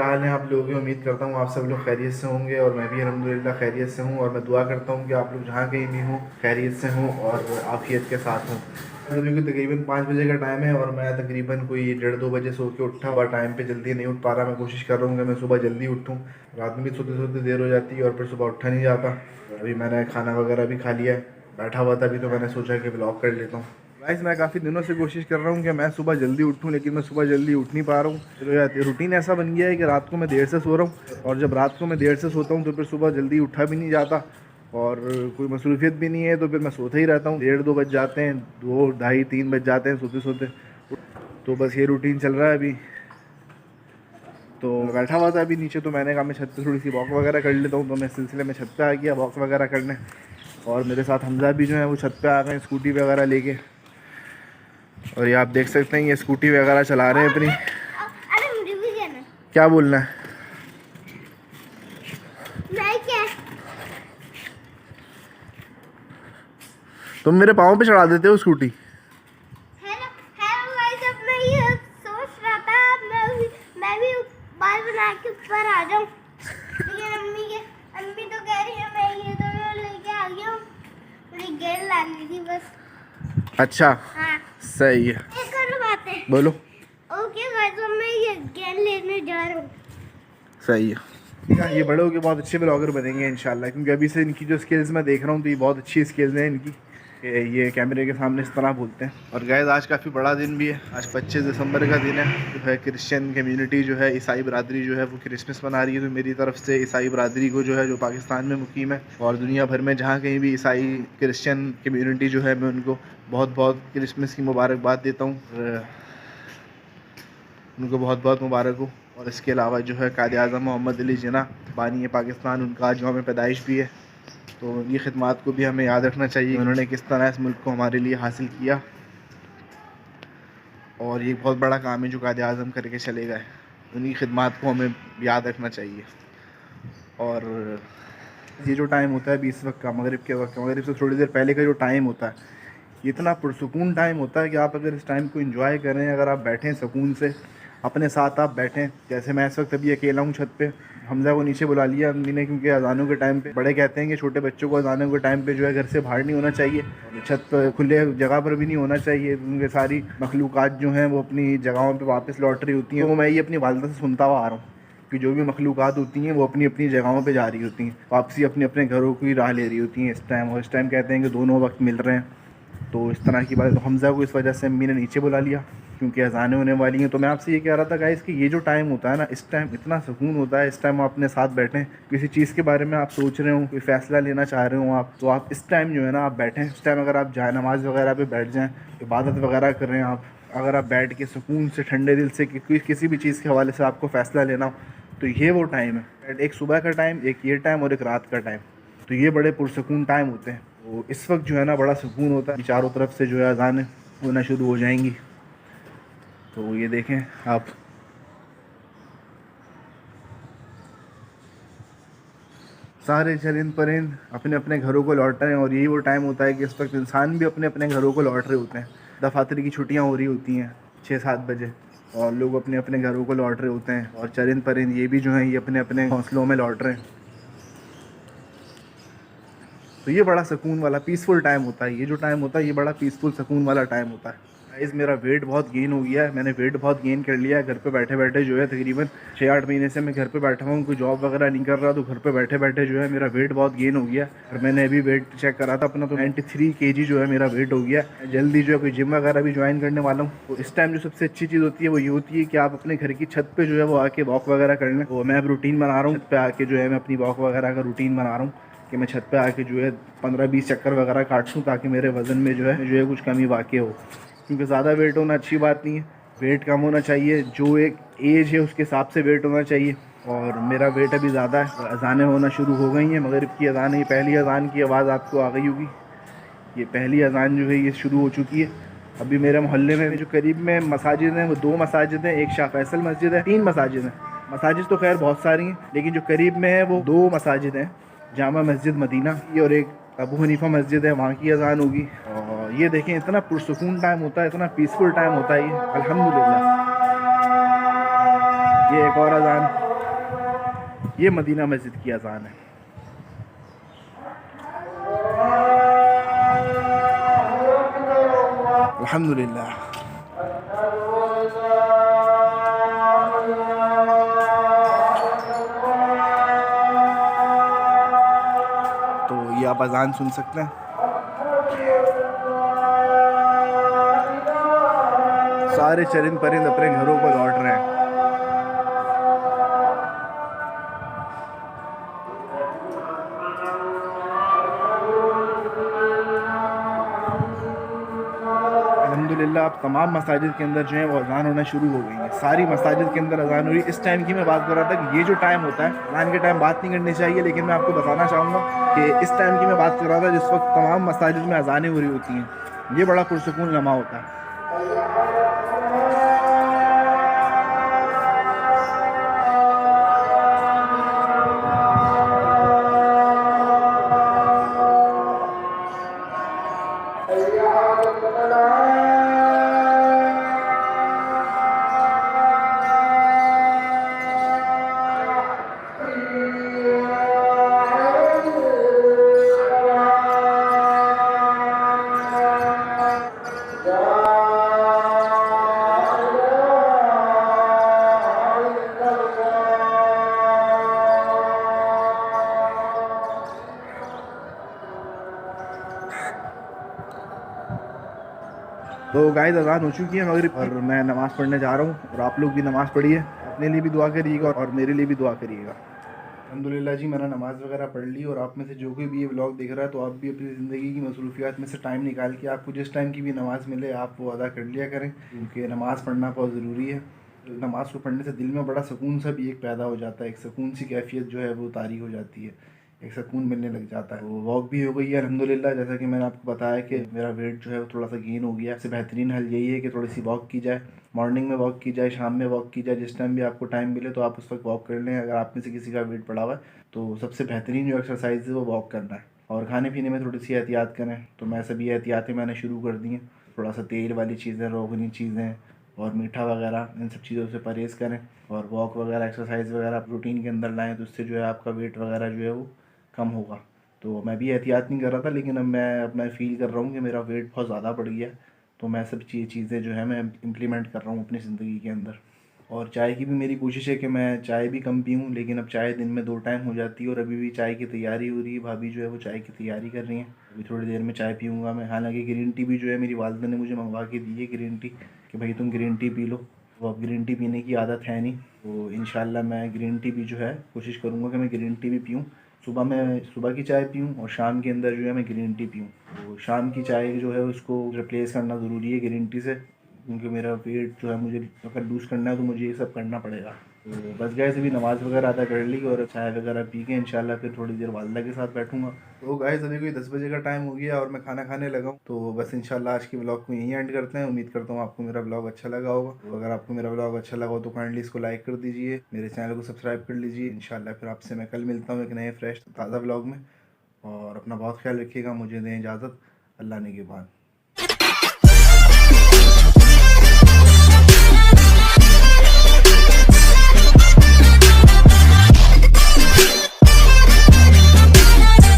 हाल है आप लोगों की। उम्मीद करता हूँ आप सब लोग खैरियत से होंगे और मैं भी अल्हम्दुलिल्लाह खैरियत से हूँ। और मैं दुआ करता हूँ कि आप लोग जहाँ कहीं भी हों खैरियत से हों और आफियत के साथ हों। अभी को तकरीबन 5 बजे का टाइम है और मैं तकरीबन कोई 1:30-2 बजे सो के उठा हुआ। टाइम पे जल्दी नहीं उठ पा रहा। मैं कोशिश कर रहा हूँ कि मैं सुबह जल्दी उठूँ। रात में भी सोते सोते देर हो जाती है और फिर सुबह उठा नहीं जाता। अभी मैंने खाना वगैरह भी खा लिया है, बैठा हुआ था अभी, तो मैंने सोचा कि ब्लॉग कर लेता हूँ। गाइस मैं काफ़ी दिनों से कोशिश कर रहा हूँ कि मैं सुबह जल्दी उठूँ, लेकिन मैं सुबह जल्दी उठ नहीं पा रहा हूँ। तो यार रूटीन ऐसा बन गया है कि रात को मैं देर से सो रहा हूँ और जब रात को मैं देर से सोता हूँ तो फिर सुबह जल्दी उठा भी नहीं जाता और कोई मसरूफियत भी नहीं है, तो फिर मैं सोता ही रहता हूँ। 1:30-2 बज जाते हैं, 2, ढाई, 3 बज जाते हैं सोते सोते। तो बस ये रूटीन चल रहा है अभी। तो बैठा हुआ था अभी नीचे, तो मैंने कहा मैं छत पे थोड़ी सी वॉक वगैरह कर लेता हूँ। तो मैं इस सिलसिले में छत पे आ गया वॉक वगैरह करने। और मेरे साथ हमजा भी जो है वो छत पे आ गए स्कूटी वगैरह लेके। और ये आप देख सकते हैं ये स्कूटी वगैरह चला रहे हैं अपनी। अरे मुझे भी देना। क्या बोलना है? नहीं क्या? तुम मेरे पाँव पे चढ़ा देते हो स्कूटी। हेलो गाइस, अब मैं ये सोच रहा था मैं भी बाल बना के ऊपर आ जाऊं, लेकिन अम्मी तो कह रही है मैं ये तो लेके आ गया हूँ, मुझे गेंद लानी थी बस। अच्छा हाँ सही है। एक और बात है। बोलो। ओके गाइस, अब मैं ये गेंद लेने जा रहा हूँ। सही है। ये बड़े होके बहुत अच्छे ब्लॉगर बनेंगे इंशाल्लाह, क्योंकि अभी से इनकी जो स्किल्स मैं देख रहा हूँ तो ये बहुत अच्छी स्किल्स हैं इनकी। ये कैमरे के सामने इस तरह बोलते हैं। और गाइस आज काफ़ी बड़ा दिन भी है। आज 25 दिसंबर का दिन है। जो है क्रिश्चियन कम्युनिटी जो है, ईसाई बरादरी जो है वो क्रिसमस मना रही है। तो मेरी तरफ से ईसाई बरादरी को जो है, जो पाकिस्तान में मुकीम है और दुनिया भर में जहाँ कहीं भी ईसाई क्रिश्चियन कम्युनिटी जो है, मैं उनको बहुत बहुत क्रिसमस की मुबारकबाद देता हूँ। उनको बहुत बहुत मुबारक हो। और इसके अलावा जो है कायद आज़म मोहम्मद अली जिन्ना बानी पाकिस्तान, उनका आज यौम पैदाइश भी है। तो उनकी खिदमत को भी हमें याद रखना चाहिए, उन्होंने किस तरह इस मुल्क को हमारे लिए हासिल किया। और ये बहुत बड़ा काम है जो कायद आज़म करके चले गए। उनकी खिदमत को हमें याद रखना चाहिए। और ये जो टाइम होता है 20 वक्त का, मगरिब के वक्त, मगरिब से थोड़ी देर पहले का जो टाइम होता है, ये इतना पुरसुकून टाइम होता है कि आप अगर इस टाइम को एंजॉय करें, अगर आप बैठें सुकून से, अपने साथ आप बैठें। जैसे मैं इस वक्त अभी अकेला हूँ छत पे। हमजा को नीचे बुला लिया अम्मी ने, क्योंकि अजानों के टाइम पे बड़े कहते हैं कि छोटे बच्चों को अजानों के टाइम पे जो है घर से बाहर नहीं होना चाहिए, छत पर खुले जगह पर भी नहीं होना चाहिए, क्योंकि सारी मखलूक़ात जो हैं वो अपनी जगहों पर वापस लौट रही होती हैं। तो मैं ये अपनी वालदा से सुनता हुआ आ रहा हूँ कि जो भी मखलूक़ात होती हैं वो अपनी अपनी जगहों पे जा रही होती हैं, वापसी अपने अपने घरों की राह ले रही होती हैं इस टाइम। और इस टाइम कहते हैं कि दोनों वक्त मिल रहे हैं। तो इस तरह की बात। तो हमज़ा को इस वजह से अम्मी ने नीचे बुला लिया क्योंकि अज़ानें होने वाली हैं। तो मैं आपसे ये कह रहा था गाइस कि ये जो टाइम होता है ना, इस टाइम इतना सुकून होता है। इस टाइम आप अपने साथ बैठें, किसी चीज़ के बारे में आप सोच रहे हो, कोई फ़ैसला लेना चाह रहे हो आप, तो आप इस टाइम जो है ना आप बैठें। इस टाइम अगर आप जाए नमाज़ वगैरह पे बैठ जाएँ, इबादत वगैरह कर रहे हैं आप, अगर आप बैठ के सुकून से ठंडे दिल से किसी भी चीज़ के हवाले से आपको फ़ैसला लेना हो, तो ये वो टाइम है। एक सुबह का टाइम, एक ये टाइम और एक रात का टाइम। तो ये बड़े पुरसकून टाइम होते हैं। तो इस वक्त जो है ना बड़ा सुकून होता है। चारों तरफ से जो है अज़ानें होना शुरू हो जाएंगी। तो ये देखें आप, सारे चरिंद परिंद अपने अपने घरों को लौट रहे हैं। और यही वो टाइम होता है कि इस वक्त इंसान भी अपने अपने घरों को लौट रहे होते हैं। दफातर की छुट्टियां हो रही होती हैं 6-7 बजे और लोग अपने अपने घरों को लौट रहे होते हैं। और चरिंद परिंद ये भी जो हैं ये अपने अपने घोंसलों में लौट रहे हैं। तो ये बड़ा सुकून वाला पीसफुल टाइम होता है। ये जो टाइम होता है ये बड़ा पीसफुल सुकून वाला टाइम होता है। गाइस मेरा वेट बहुत गेन हो गया है। मैंने वेट बहुत गेन कर लिया है घर पे बैठे बैठे। जो है तकरीबन 6-8 महीने से मैं घर पे बैठा हूँ, कोई जॉब वगैरह नहीं कर रहा। तो घर पे बैठे बैठे जो है मेरा वेट बहुत गेन हो गया है। और मैंने अभी वेट चेक करा था अपना, तो 93 kg जो है मेरा वेट हो गया है। जल्दी जो है कोई जिम वगैरह भी ज्वाइन करने वाला हूँ। तो इस टाइम जो सबसे अच्छी चीज़ होती है वो ये होती है कि आप अपने घर की छत पर जो है वो आके वॉक वगैरह कर लें। तो मैं अब रूटीन बना रहा हूँ, छत पर आके जो है मैं अपनी वॉक वगैरह का रूटीन बना रहा हूँ कि मैं छत पे आके जो है 15-20 चक्कर वगैरह काट लूँ, ताकि मेरे वज़न में जो है कुछ कमी वाक़ई हो। क्योंकि ज़्यादा वेट होना अच्छी बात नहीं है, वेट कम होना चाहिए। जो एक एज है उसके हिसाब से वेट होना चाहिए। और मेरा वेट अभी ज़्यादा है। अज़ानें होना शुरू हो गई हैं, मगरिब की अज़ान है। ये पहली अज़ान की आवाज़ आपको आ गई होगी। ये पहली अज़ान जो है ये शुरू हो चुकी है। अभी मेरे मोहल्ले में जो करीब में मसाजिद हैं वो 2 मसाजिद हैं। एक शाह फैसल मस्जिद है, 3 मसाजिद हैं। मसाजिद तो खैर बहुत सारी हैं, लेकिन जो करीब में है वो 2 मसाजिद हैं। जामा मस्जिद मदीना की और एक अबू हनीफा मस्जिद है, वहाँ की अज़ान होगी। और ये देखें इतना पुरसुकून टाइम होता है, इतना पीसफुल टाइम होता है ये, अल्हम्दुलिल्लाह। ये एक और अज़ान ये मदीना मस्जिद की अजान है। अल्हम्दुलिल्लाह। तो ये आप अजान सुन सकते हैं। सारे चरिंद परिंद अपने घरों को लौट रहे हैं। अल्हम्दुलिल्लाह अब तमाम मसाजिद के अंदर जो है वो अजान होना शुरू हो गई है। सारी मसाजिद के अंदर अजान हो रही है। इस टाइम की मैं बात कर रहा था कि ये जो टाइम होता है, अजान के टाइम बात नहीं करनी चाहिए, लेकिन मैं आपको बताना चाहूँगा कि इस टाइम की मैं बात कर रहा था जिस वक्त तमाम मसाजिद में अजानें हो रही होती हैं। ये बड़ा पुरसकून लम्हा होता है। तो गाइस अज़ान हो चुकी है मगरिब और मैं नमाज़ पढ़ने जा रहा हूँ और आप लोग भी नमाज़ पढ़िए, अपने लिए भी दुआ करिएगा और मेरे लिए भी दुआ करिएगा। अल्हम्दुलिल्लाह जी मैंने नमाज़ वगैरह पढ़ ली और आप में से जो कोई भी ये व्लॉग देख रहा है तो आप भी अपनी ज़िंदगी की मसरूफियात में से टाइम निकाल के आपको जिस टाइम की भी नमाज़ मिले आप वो अदा कर लिया करें, क्योंकि नमाज़ पढ़ना बहुत ज़रूरी है। नमाज़ को पढ़ने से दिल में बड़ा सुकून सा भी एक पैदा हो जाता है, एक सुकून सी कैफियत जो है वो तारी हो जाती है, एक सुकून मिलने लग जाता है। वो वॉक भी हो गई है अल्हम्दुलिल्लाह। जैसा कि मैंने आपको बताया कि मेरा वेट जो है वो थोड़ा सा गेन हो गया। सबसे बेहतरीन हल यही है कि थोड़ी सी वॉक की जाए, मॉर्निंग में वॉक की जाए, शाम में वॉक की जाए, जिस टाइम भी आपको टाइम मिले तो आप उस वक्त वॉक कर लें। अगर आप में से किसी का वेट बढ़ा हुआ है तो सबसे बेहतरीन जो एक्सरसाइज है वो वॉक करना है। और खाने पीने में थोड़ी सी एहतियात करें, तो मैं सभी एहतियातें मैंने शुरू कर दी हैं। थोड़ा सा तेल वाली चीज़ें, रोगनी चीज़ें और मीठा वगैरह, इन सब चीज़ों से परहेज़ करें और वॉक वगैरह एक्सरसाइज वगैरह रूटीन के अंदर लाएँ, तो इससे जो है आपका वेट वगैरह जो है वो कम होगा। तो मैं भी एहतियात नहीं कर रहा था, लेकिन अब मैं फ़ील कर रहा हूँ कि मेरा वेट बहुत ज़्यादा बढ़ गया, तो मैं सब चीज़ें जो है मैं इम्प्लीमेंट कर रहा हूँ अपनी ज़िंदगी के अंदर। और चाय की भी मेरी कोशिश है कि मैं चाय भी कम पीऊँ, लेकिन अब चाय दिन में 2 टाइम हो जाती है और अभी भी चाय की तैयारी हो रही है। भाभी जो है वो चाय की तैयारी कर रही हैं। अभी थोड़ी देर में चाय पीऊँगा मैं। हालाँकि ग्रीन टी भी जो है मेरी वालिदा ने मुझे मंगवा के दी है ग्रीन टी, कि भाई तुम ग्रीन टी पी लो। तो अब ग्रीन टी पीने की आदत है नहीं, तो इंशाल्लाह मैं ग्रीन टी भी जो है कोशिश करूँगा कि मैं ग्रीन टी भी पीऊँ। सुबह की चाय पीऊँ और शाम के अंदर जो है मैं ग्रीन टी पीऊँ। तो शाम की चाय जो है उसको रिप्लेस करना ज़रूरी है ग्रीन टी से, क्योंकि मेरा वेट जो है मुझे अगर लूज़ करना है तो मुझे ये सब करना पड़ेगा। तो बस गाइस अभी नमाज़ वगैरह अदा कर ली और चाय वगैरह पी के इंशाल्लाह फिर थोड़ी देर वालिदा के साथ बैठूंगा। तो गाइस अभी कोई 10 बजे का टाइम हो गया और मैं खाना खाने लगा हूँ। तो बस इंशाल्लाह आज की व्लॉग को यहीं एंड करते हैं। उम्मीद करता हूँ आपको मेरा व्लॉग अच्छा लगा होगा। तो अगर आपको मेरा व्लॉग अच्छा लगा हो तो काइंडली इसको लाइक कर दीजिए, मेरे चैनल को सब्सक्राइब कर लीजिए। इंशाल्लाह फिर आपसे मैं कल मिलता हूँ एक नए फ्रेश ताज़ा व्लॉग में। और अपना बहुत ख्याल रखिएगा। मुझे दें इजाज़त। अल्लाह ने के बाद।